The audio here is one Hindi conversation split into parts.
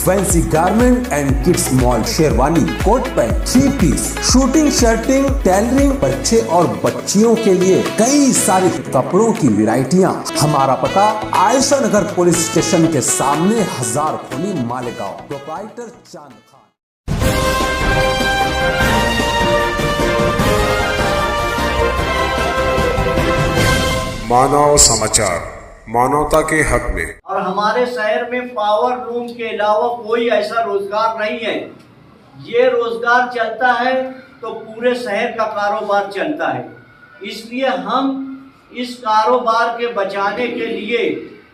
Fancy garment and kids mall, sherwani, coat pant, 3 piece, suiting, shirting, tailoring, बच्चे और बच्चियों के लिए कई सारे कपड़ों की वैरायटियां। हमारा पता आयशा नगर पुलिस स्टेशन के सामने, हजार खोली, मालेगांव। प्रोप्राइटर चांद खान। मानव समाचार, मानवता के हक में। और हमारे शहर में पावर लूम के अलावा कोई ऐसा रोजगार नहीं है। ये रोजगार चलता है तो पूरे शहर का कारोबार चलता है। इसलिए हम इस कारोबार के बचाने के लिए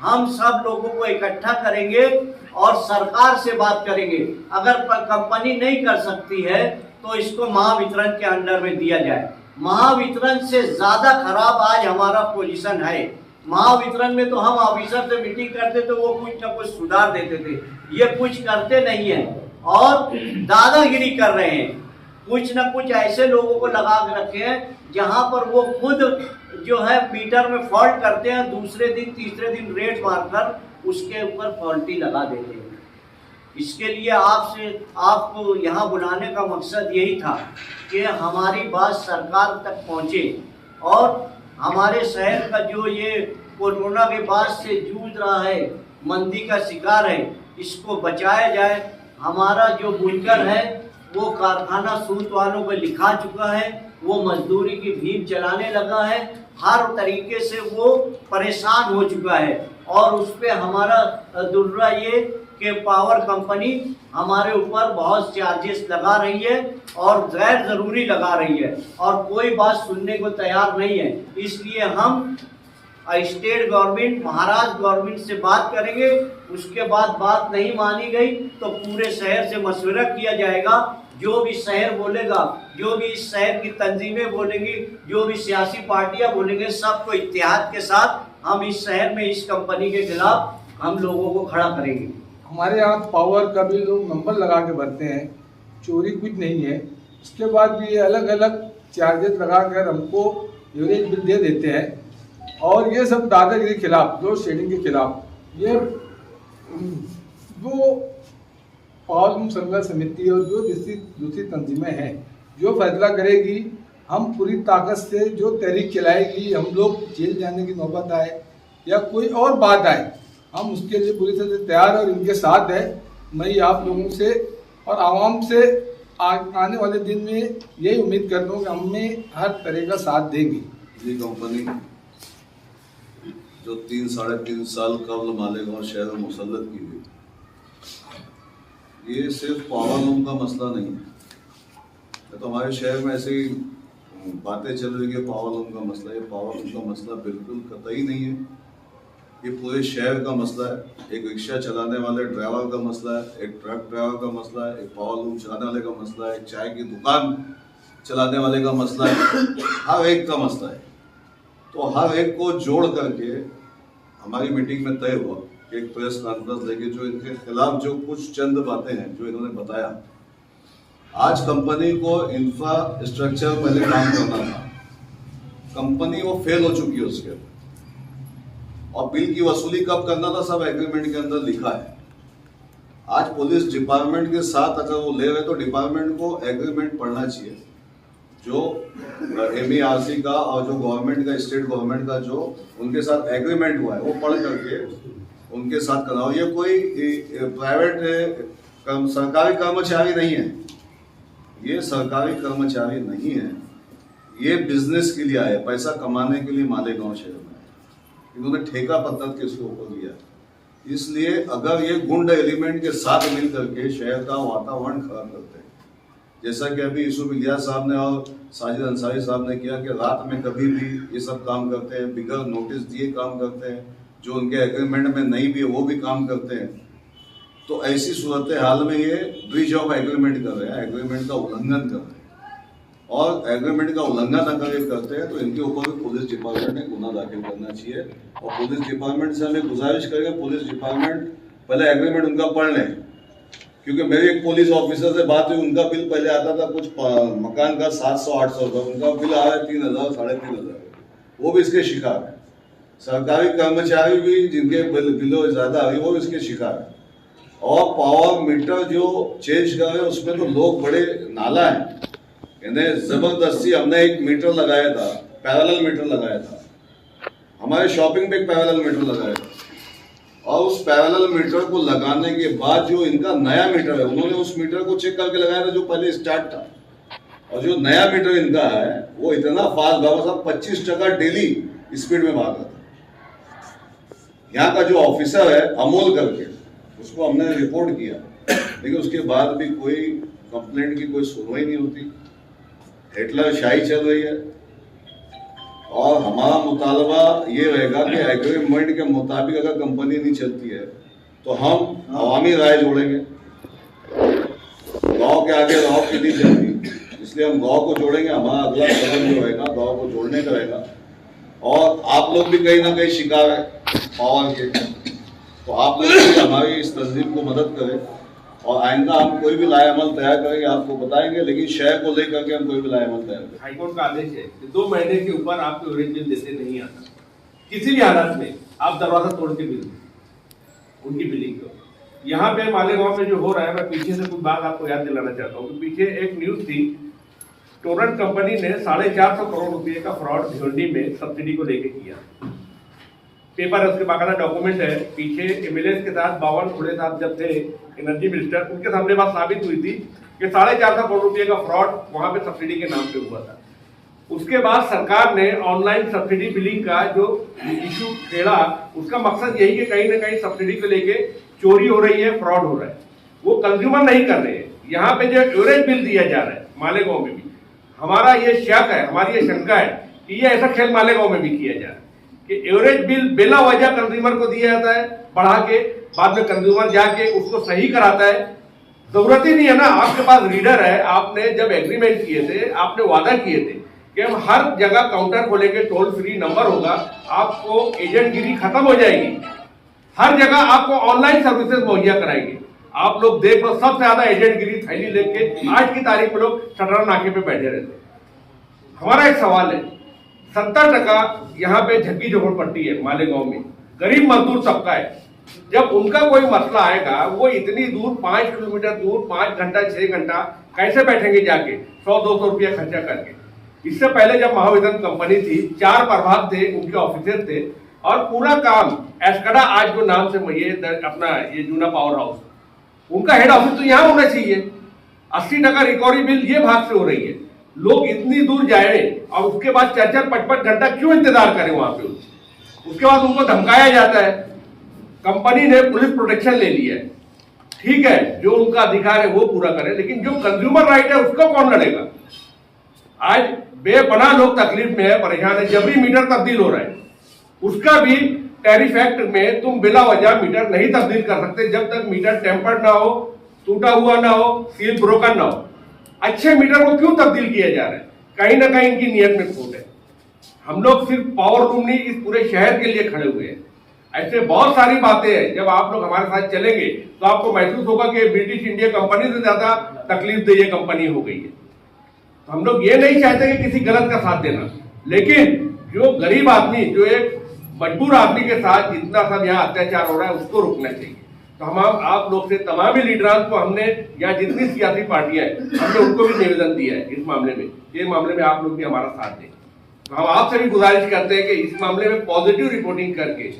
हम सब लोगों को इकट्ठा करेंगे और सरकार से बात करेंगे। अगर कंपनी नहीं कर सकती है तो इसको महावितरण के अंडर में दिया जाए। महावितरण से ज्यादा खराब आज हमारा पोजीशन है। महावितरण में तो हम ऑफिसर से मीटिंग करते तो वो कुछ ना कुछ सुधार देते थे, ये कुछ करते नहीं है और दादागिरी कर रहे हैं। कुछ ना कुछ ऐसे लोगों को लगा के रखे हैं जहां पर वो खुद जो है मीटर में फॉल्ट करते हैं, दूसरे दिन तीसरे दिन रेट मारकर उसके ऊपर फॉल्टी लगा देते हैं। इसके लिए आपको यहाँ बुलाने का मकसद यही था कि हमारी बात सरकार तक पहुँचे और हमारे शहर का जो ये कोरोना के बाद से जूझ रहा है, मंदी का शिकार है, इसको बचाया जाए। हमारा जो बुनकर है वो कारखाना सूत वालों को लिखा चुका है, वो मजदूरी की भीख चलाने लगा है, हर तरीके से वो परेशान हो चुका है। और उस पर हमारा दुर्रा ये कि पावर कंपनी हमारे ऊपर बहुत चार्जेस लगा रही है और गैर ज़रूरी लगा रही है और कोई बात सुनने को तैयार नहीं है। इसलिए हम स्टेट गवर्नमेंट, महाराष्ट्र गवर्नमेंट से बात करेंगे। उसके बाद बात नहीं मानी गई तो पूरे शहर से मशवरा किया जाएगा। जो भी शहर बोलेगा, जो भी इस शहर की तंजीमें बोलेंगी, जो भी सियासी पार्टियां बोलेंगे, सबको इत्तेहाद के साथ हम इस शहर में इस कंपनी के खिलाफ हम लोगों को खड़ा करेंगे। हमारे यहाँ पावर का भी लोग नंबर लगा के भरते हैं, चोरी कुछ नहीं है। इसके बाद भी ये अलग अलग चार्जेस लगा कर हमको एवरेज बिल दे देते हैं और ये सब दादागिरी के खिलाफ, जो शेडिंग के खिलाफ, ये जो पावर संघर्ष समिति और जो दूसरी तंजीमें हैं जो फैसला करेगी, हम पूरी ताकत से जो तहरीक चलाएगी, हम लोग जेल जाने की नौबत आए या कोई और बात आए, हम उसके लिए पूरी तरह से तैयार और इनके साथ है। मैं आप लोगों से और आवाम से आने वाले दिन में यही उम्मीद करता हूँ कि हमें हर तरह का साथ देंगी। ये कंपनी जो 3-3.5 साल कबल मालेगांव शहर में मुसल्लत की हुई, ये सिर्फ पावर लूम का मसला नहीं है। तो हमारे शहर में ऐसी बातें चल रही है पावर लूम का मसला, ये पावर लूम का मसला बिल्कुल कतई नहीं है। ये पूरे शहर का मसला है। एक रिक्शा चलाने वाले ड्राइवर का मसला है, एक ट्रक ड्राइवर का मसला है, एक पावर लूम चलाने वाले का मसला है, एक चाय की दुकान चलाने वाले का मसला है, हर एक का मसला है। तो हर एक को जोड़ करके हमारी मीटिंग में तय हुआ कि एक प्रेस कॉन्फ्रेंस लेके जो इनके खिलाफ जो कुछ चंद बातें हैं जो इन्होंने बताया। आज कंपनी को इंफ्रास्ट्रक्चर पहले काम करना था, कंपनी वो फेल हो चुकी है उसके, और बिल की वसूली कब करना था सब एग्रीमेंट के अंदर लिखा है। आज पुलिस डिपार्टमेंट के साथ अगर वो ले रहे तो डिपार्टमेंट को एग्रीमेंट पढ़ना चाहिए, जो MERC का और जो गवर्नमेंट का, स्टेट गवर्नमेंट का जो उनके साथ एग्रीमेंट हुआ है वो पढ़ करके उनके साथ कराओ। ये कोई प्राइवेट सरकारी कर्मचारी नहीं है, ये सरकारी कर्मचारी नहीं है, ये बिजनेस के लिए आए, पैसा कमाने के लिए मालेगांव शहर में इन्होंने ठेका पत्थर किसके ऊपर लिया। इसलिए अगर ये गुंड एलिमेंट के साथ मिल करके शहर का वातावरण खराब करते हैं, जैसा कि अभी यूसुफ इलियास साहब ने और साजिद अंसारी साहब ने किया कि रात में कभी भी ये सब काम करते हैं, बिगैर नोटिस दिए काम करते हैं, जो उनके एग्रीमेंट में नहीं भी है वो भी काम करते हैं, तो ऐसी सूरत हाल में ये ब्रीच ऑफ एग्रीमेंट कर रहे हैं, एग्रीमेंट का उल्लंघन कर रहे हैं। और एग्रीमेंट का उल्लंघन अगर ये करते हैं तो इनके ऊपर भी पुलिस डिपार्टमेंट ने गुना दाखिल करना चाहिए। और पुलिस डिपार्टमेंट से हमें गुजारिश करेंगे, पुलिस डिपार्टमेंट पहले एग्रीमेंट उनका पढ़ लें, क्योंकि मेरी एक पुलिस ऑफिसर से बात हुई, उनका बिल पहले आता था कुछ मकान का 700-800 रुपये, उनका बिल आ रहा है 3000, 3500, वो भी इसके शिकार है। सरकारी कर्मचारी भी जिनके बिलों ज़्यादा आ रही वो भी इसके शिकार है। और पावर मीटर जो चेंज कर रहे हैं उसमें तो लोग बड़े नाला हैं। इन्हें जबरदस्ती हमने एक मीटर लगाया था, पैरेलल मीटर लगाया था, हमारे शॉपिंग पे एक पैरेलल मीटर लगाया था, और उस पैरेलल मीटर को लगाने के बाद जो इनका नया मीटर है, उन्होंने उस मीटर को चेक करके लगाया था जो पहले स्टार्ट था, और जो नया मीटर इनका है वो इतना फास्ट भागा था, 25% डेली स्पीड में भागा था। यहाँ का जो ऑफिसर है अमोल करके, उसको हमने रिपोर्ट किया, लेकिन उसके बाद भी कोई कंप्लेंट की कोई सुनवाई नहीं होती। हिटलर शाही चल रही है, और हमारा मुतालबा ये रहेगा कि एग्रीमेंट के मुताबिक अगर कंपनी नहीं चलती है तो हम अवामी राय जोड़ेंगे। गांव के आगे गांव की नहीं चलती, इसलिए हम गांव को जोड़ेंगे। हमारा अगला कदम जो रहेगा गांव को जोड़ने का रहेगा। और आप लोग भी कहीं ना कहीं शिकार है पावर के, तो आप लोग भी हमारी इस तंजीम को मदद करें, और आइंदा हम कोई भी लाएअमल तैयार करेंगे आपको बताएंगे, लेकिन शहर को लेकर के हम कोई भी लाएअमल तैयार करेंगे। हाईकोर्ट का आदेश है कि 2 महीने के ऊपर आपको एवरेज बिल देते नहीं आता, किसी भी हालत में आप दरवाजा तोड़ के बिल दें उनकी बिलिंग को। यहाँ पे मालेगांव में जो हो रहा है, मैं पीछे से कुछ बात आपको याद दिलाना चाहता हूँ। पीछे एक न्यूज थी, टोरेंट कंपनी ने 450 करोड़ रुपए का फ्रॉड भिवंडी में सब्सिडी को लेके किया। पेपर है, उसके बाकायदा डॉक्यूमेंट है। पीछे एमएलए के साथ 52 खुले साहब जब थे एनर्जी मिनिस्टर, उनके सामने बात साबित हुई थी कि 450 करोड़ रुपए का फ्रॉड वहां पे सब्सिडी के नाम पे हुआ था। उसके बाद सरकार ने ऑनलाइन सब्सिडी बिलिंग का जो इशू छेड़ा, उसका मकसद यही कि कहीं ना कहीं सब्सिडी को लेके चोरी हो रही है, फ्रॉड हो रहा है, वो कंज्यूमर नहीं कर रहे हैं। यहाँ पे जो एवरेज बिल दिया जा रहा है मालेगांव में भी, हमारा ये शक है, हमारी ये शंका है कि ये ऐसा खेल मालेगांव में भी किया जा रहा है कि एवरेज बिल बिला वजह कंज्यूमर को दिया जाता है बढ़ा के, बाद में कंज्यूमर जाके उसको सही कराता है। जरूरत ही नहीं है ना, आपके पास रीडर है, आपने जब एग्रीमेंट किए थे, आपने वादा किए थे कि हम हर जगह काउंटर खोलेंगे, टोल फ्री नंबर होगा, आपको एजेंटगिरी खत्म हो जाएगी, हर जगह आपको ऑनलाइन सर्विसेज मुहैया कराएंगे। आप लोग देख लो, सबसे ज्यादा एजेंटगिरी थैली लेके आज की तारीख में लोग शटर नाके पे बैठे रहते हैं। हमारा एक सवाल है, 70% यहाँ पे झग्गी झोपड़पट्टी है मालेगांव में, गरीब मजदूर सबका है। जब उनका कोई मसला आएगा, वो इतनी दूर 5 किलोमीटर दूर 5 घंटा 6 घंटा कैसे बैठेंगे जाके 100-200 रुपया खर्चा करके। इससे पहले जब महावितरण कंपनी थी, 4 प्रभाग थे, उनके ऑफिसर थे, और पूरा काम एस्कड़ा आज जो नाम से अपना ये जूना पावर हाउस, उनका हेड ऑफिस तो यहाँ होना चाहिए। 80% रिकवरी बिल ये भाग से हो रही है। लोग इतनी दूर जाए और उसके बाद 4-4, 5-5 घंटा क्यों इंतजार करें वहां पे? उसके बाद उनको धमकाया जाता है। कंपनी ने पुलिस प्रोटेक्शन ले लिया है, ठीक है, जो उनका अधिकार है वो पूरा करें, लेकिन जो कंज्यूमर राइट है उसको कौन लड़ेगा? आज बेपनाह लोग तकलीफ में है, परेशान है। जबरी मीटर तब्दील हो रहा है, उसका भी टैरिफ एक्ट में तुम बिला वजह मीटर नहीं तब्दील कर सकते जब तक मीटर टेम्पर्ड ना हो, टूटा हुआ ना हो, सील ब्रोकन ना हो। अच्छे मीटर को क्यों तब्दील किया जा रहा है? कहीं ना कहीं इनकी नियत में खोट है। हम लोग सिर्फ पावर रूम नहीं, इस पूरे शहर के लिए खड़े हुए हैं। ऐसे बहुत सारी बातें हैं, जब आप लोग हमारे साथ चलेंगे तो आपको महसूस होगा कि ब्रिटिश इंडिया कंपनी से ज्यादा तकलीफ देह कंपनी हो गई है। तो हम लोग ये नहीं चाहते कि किसी गलत का साथ देना, लेकिन जो गरीब आदमी, जो एक मजबूर आदमी के साथ जितना सब यहाँ अत्याचार हो रहा है, उसको रोकना चाहिए। तो हम आप लोग से, तमाम ही लीडरान को हमने, या जितनी सियासी पार्टियां हैं, हमने उनको भी निवेदन दिया है इस मामले में, ये मामले में आप लोग भी हमारा साथ दें। तो हम आपसे भी गुजारिश करते हैं कि इस मामले में पॉजिटिव रिपोर्टिंग करके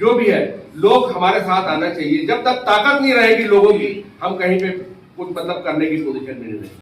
जो भी है, लोग हमारे साथ आना चाहिए। जब तक ताकत नहीं रहेगी लोगों की, हम कहीं पे कुछ मतलब करने की पोजीशन में नहीं रहेंगे।